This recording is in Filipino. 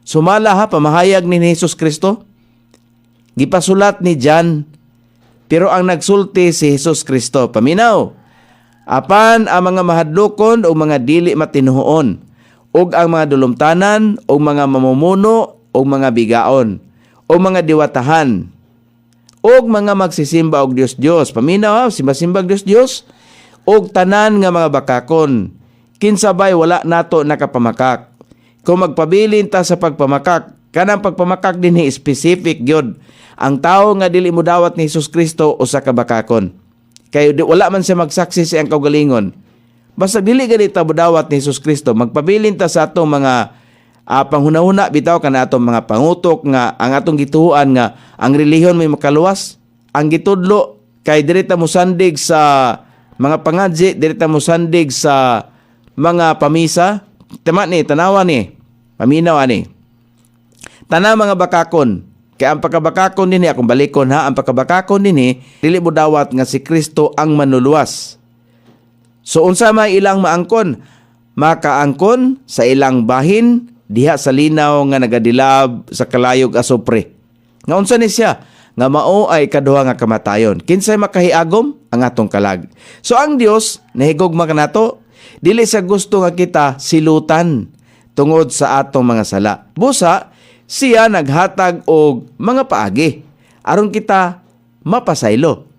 Sumala ha, pamahayag ni Jesus Kristo. Gipasulat ni John, pero ang nagsulti si Jesus Kristo. Paminaw, apan ang mga mahadlokon o mga dili matinuhoon, ug ang mga dulumtanan, o mga mamumuno, o mga bigaon, o mga diwatahan, o mga magsisimba og Dios-Dios. Paminaw ha, simba-simba og Dios-Dios, og tanan nga mga bakakon. Kinsabay wala nato nakapamakak. Kung magpabilin ta sa pagpamakak, kanang pagpamakak din ni specific gyud. Ang tao nga dili mo dawat ni Jesus Kristo usa ka bakakon. Kay wala man siya magsaksi sa iyang kaugalingon. Basta dili ganito budawat ni Jesus Kristo, magpabilin ta sa atong mga panghunahuna bitaw kana atong mga pangutok nga ang atong gituhuan nga ang relihiyon may makaluwas. Ang gitudlo kay direta mo sandig sa mga pangadji, direta mo sandig sa mga pamisa. Tama ni, tanawa ni, paminaw ani. Tana mga bakakon, kaya ang pagkabakakon din akong balikon ha, ang pagkabakakon din dili mo dawat nga si Kristo ang manuluwas. So unsa may ilang maangkon? Makaangkon sa ilang bahin diha sa linaw nga nagadilab sa kalayog asupre. Nga unsa ni siya? Nga mao ay kaduha nga kamatayon. Kinsay makahiagom? Ang atong kalag. So ang Dios nahigugma kanato, dili sa gusto nga kita silutan tungod sa atong mga sala. Busa siya naghatag og mga paagi aron kita mapasaylo.